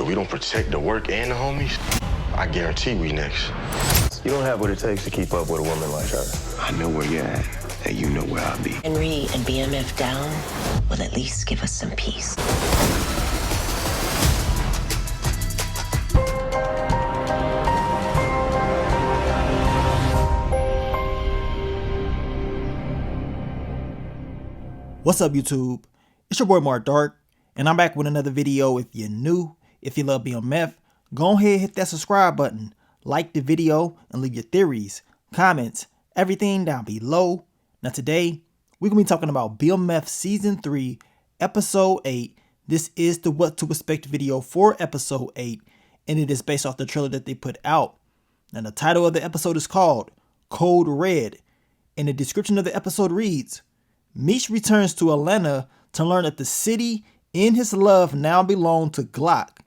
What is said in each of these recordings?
If we don't protect the work and the homies, I guarantee we next. You don't have what it takes to keep up with a woman like her. I know where you're at, and you know where I'll be. Henry and BMF down will at least give us some peace. What's up, YouTube? It's your boy Mark Dark, and I'm back with another video. If you're new, if you love BMF, go ahead and hit that subscribe button, like the video, and leave your theories, comments, everything down below. Now today, we're going to be talking about BMF Season 3, Episode 8. This is the What to Expect video for Episode 8, and it is based off the trailer that they put out. Now the title of the episode is called Code Red, and the description of the episode reads, Meech returns to Atlanta to learn that the city and his love now belong to Glock.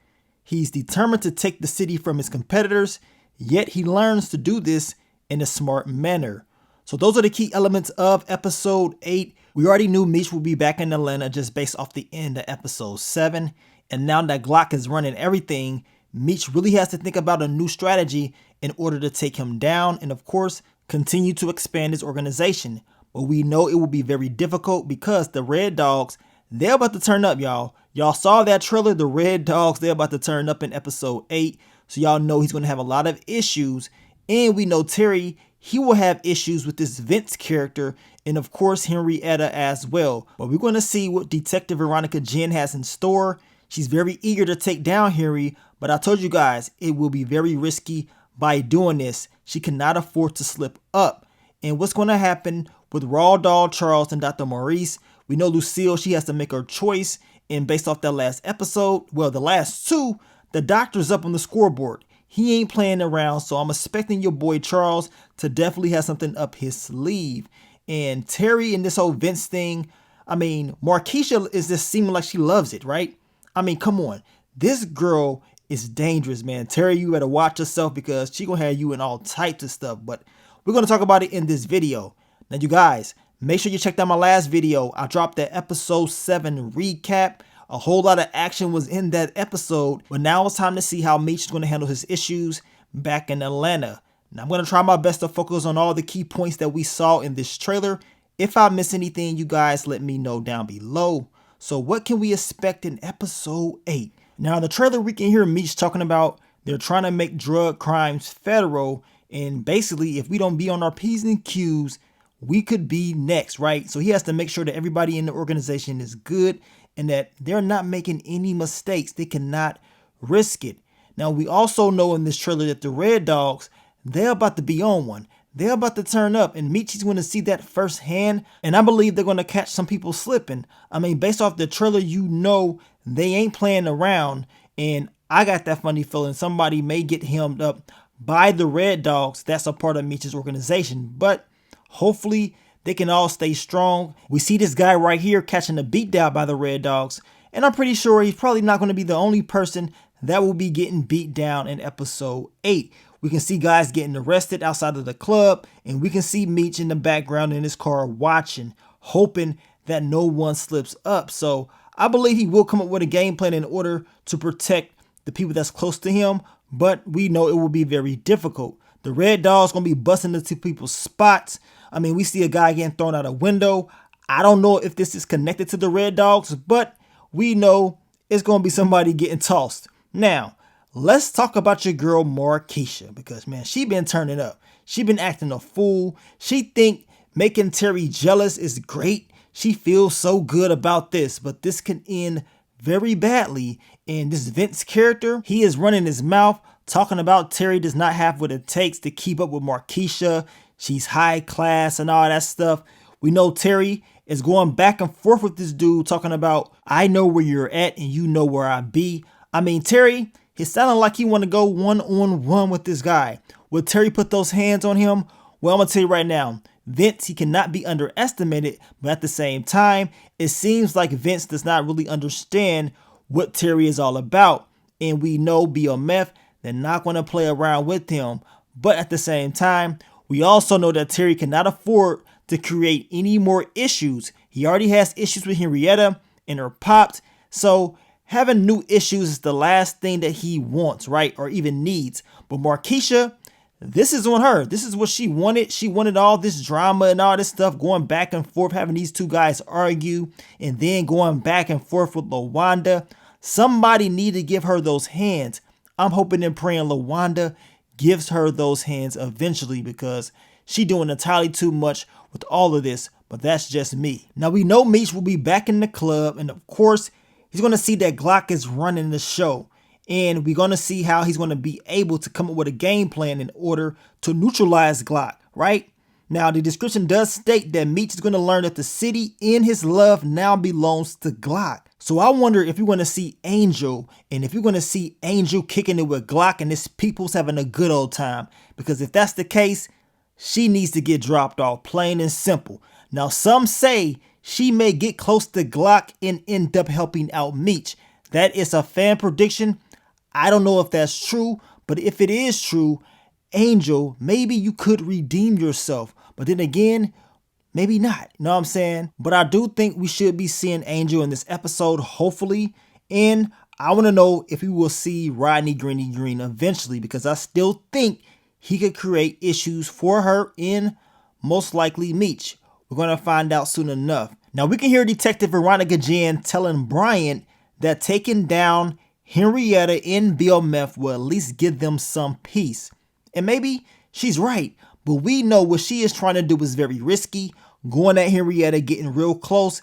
He's determined to take the city from his competitors, yet he learns to do this in a smart manner. So those are the key elements of episode 8. We already knew Meech would be back in Atlanta just based off the end of episode 7. And now that Glock is running everything, Meech really has to think about a new strategy in order to take him down and, of course, continue to expand his organization. But we know it will be very difficult because the Red Dogs, they're about to turn up, y'all. Y'all saw that trailer, the Red Dogs, they're about to turn up in episode 8. So y'all know he's going to have a lot of issues. And we know Terry, he will have issues with this Vince character. And of course, Henrietta as well. But we're going to see what Detective Veronica Jen has in store. She's very eager to take down Henry. But I told you guys, it will be very risky by doing this. She cannot afford to slip up. And what's going to happen with Raw Doll Charles and Dr. Maurice? We know Lucille, she has to make her choice. And based off that last episode, well, the last two, the doctor's up on the scoreboard. He ain't playing around, so I'm expecting your boy Charles to definitely have something up his sleeve. And Terry and this whole Vince thing, I mean, Markeisha is just seeming like she loves it, right? I mean, come on. This girl is dangerous, man. Terry, you better watch yourself because she gonna have you in all types of stuff. But we're going to talk about it in this video. Now, you guys, make sure you check out my last video. I dropped that episode 7 recap. A whole lot of action was in that episode. But now it's time to see how Meech is going to handle his issues back in Atlanta. Now, I'm going to try my best to focus on all the key points that we saw in this trailer. If I miss anything, you guys let me know down below. So what can we expect in episode 8? Now, in the trailer, we can hear Meech talking about they're trying to make drug crimes federal. And basically, if we don't be on our P's and Q's, we could be next, right? So he has to make sure that everybody in the organization is good and that they're not making any mistakes. They cannot risk it. Now, we also know in this trailer that the Red Dogs, they're about to be on one. They're about to turn up, and Meech is going to see that firsthand. And I believe they're going to catch some people slipping. I mean, based off the trailer, you know they ain't playing around. And I got that funny feeling somebody may get hemmed up by the Red Dogs. That's a part of Meech's organization, but hopefully they can all stay strong. We see this guy right here catching a beat down by the Red Dogs, and I'm pretty sure he's probably not going to be the only person that will be getting beat down in episode 8. We can see guys getting arrested outside of the club, and we can see Meech in the background in his car watching, hoping that no one slips up. So I believe he will come up with a game plan in order to protect the people that's close to him. But we know it will be very difficult. The Red Dogs going to be busting into people's spots. I mean, we see a guy getting thrown out a window. I don't know if this is connected to the Red Dogs, but we know it's going to be somebody getting tossed. Now, let's talk about your girl Markeisha, because, man, she been turning up. She been acting a fool. She think making Terry jealous is great. She feels so good about this, but this can end very badly. And this Vince character, he is running his mouth talking about Terry does not have what it takes to keep up with Markeisha. She's high class and all that stuff. We know Terry is going back and forth with this dude talking about, I know where you're at and you know where I be. I mean, Terry, he's sounding like he want to go one-on-one with this guy. Will Terry put those hands on him? Well, I'm going to tell you right now, Vince, he cannot be underestimated, but at the same time, it seems like Vince does not really understand what Terry is all about. And we know BMF, they're not going to play around with him. But at the same time, we also know that Terry cannot afford to create any more issues. He already has issues with Henrietta and her pops. So having new issues is the last thing that he wants, right? Or even needs. But Markeisha, this is on her. This is what she wanted. She wanted all this drama and all this stuff going back and forth, having these two guys argue and then going back and forth with LaWanda. Somebody need to give her those hands. I'm hoping and praying LaWanda gives her those hands eventually, because she doing entirely too much with all of this. But that's just me. Now we know Meech will be back in the club, and of course he's going to see that Glock is running the show, and we're going to see how he's going to be able to come up with a game plan in order to neutralize Glock, right? Now the description does state that Meech is going to learn that the city in his love now belongs to Glock. So I wonder if you're going to see Angel, and if you're going to see Angel kicking it with Glock and his people's having a good old time. Because if that's the case, she needs to get dropped off, plain and simple. Now some say she may get close to Glock and end up helping out Meech. That is a fan prediction. I don't know if that's true, but if it is true, Angel, maybe you could redeem yourself. But then again, maybe not. You know what I'm saying? But I do think we should be seeing Angel in this episode, hopefully. And I want to know if we will see Rodney Greeny Green eventually, because I still think he could create issues for her in most likely Meech. We're going to find out soon enough. Now we can hear Detective Veronica Jan telling Bryant that taking down Henrietta and Bill Meth will at least give them some peace. And maybe she's right, but we know what she is trying to do is very risky. Going at Henrietta, getting real close,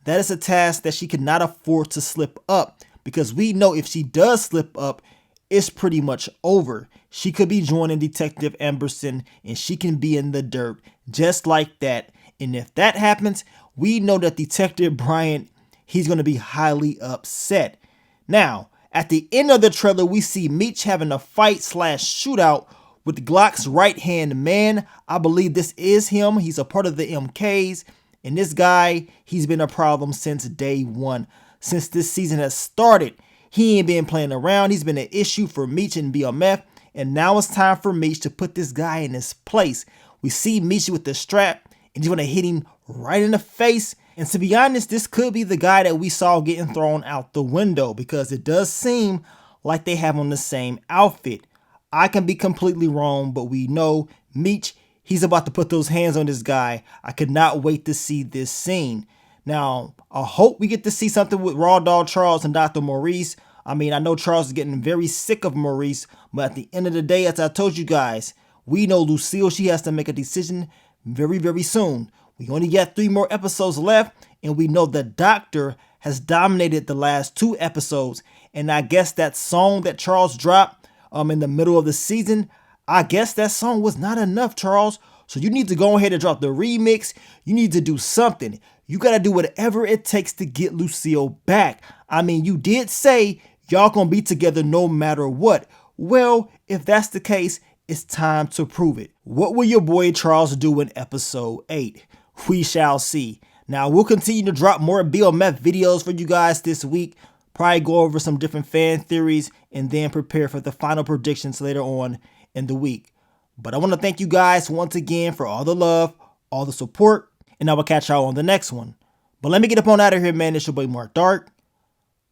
that is a task that she cannot afford to slip up, because we know if she does slip up, it's pretty much over. She could be joining Detective Emberson and she can be in the dirt just like that. And if that happens, we know that Detective Bryant, he's going to be highly upset. Now, at the end of the trailer, we see Meech having a fight / shootout with Glock's right-hand man. I believe this is him. He's a part of the MKs. And this guy, he's been a problem since day one. Since this season has started, he ain't been playing around. He's been an issue for Meech and BMF. And now it's time for Meech to put this guy in his place. We see Meech with the strap, and he's going to hit him right in the face. And to be honest, this could be the guy that we saw getting thrown out the window, because it does seem like they have on the same outfit. I can be completely wrong, but we know Meech, he's about to put those hands on this guy. I could not wait to see this scene. Now, I hope we get to see something with Raw Dog Charles and Dr. Maurice. I mean, I know Charles is getting very sick of Maurice, but at the end of the day, as I told you guys, we know Lucille, she has to make a decision very, very soon. We only got 3 more episodes left, and we know the doctor has dominated the last 2 episodes. And I guess that song that Charles dropped in the middle of the season, I guess that song was not enough, Charles. So you need to go ahead and drop the remix. You need to do something. You got to do whatever it takes to get Lucille back. I mean, you did say y'all gonna be together no matter what. Well, if that's the case, it's time to prove it. What will your boy Charles do in episode 8? We shall see. Now, we'll continue to drop more BMF videos for you guys this week. Probably go over some different fan theories and then prepare for the final predictions later on in the week. But I want to thank you guys once again for all the love, all the support, and I will catch y'all on the next one. But let me get up on out of here, man. It's your boy Mark Dark.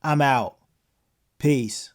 I'm out. Peace.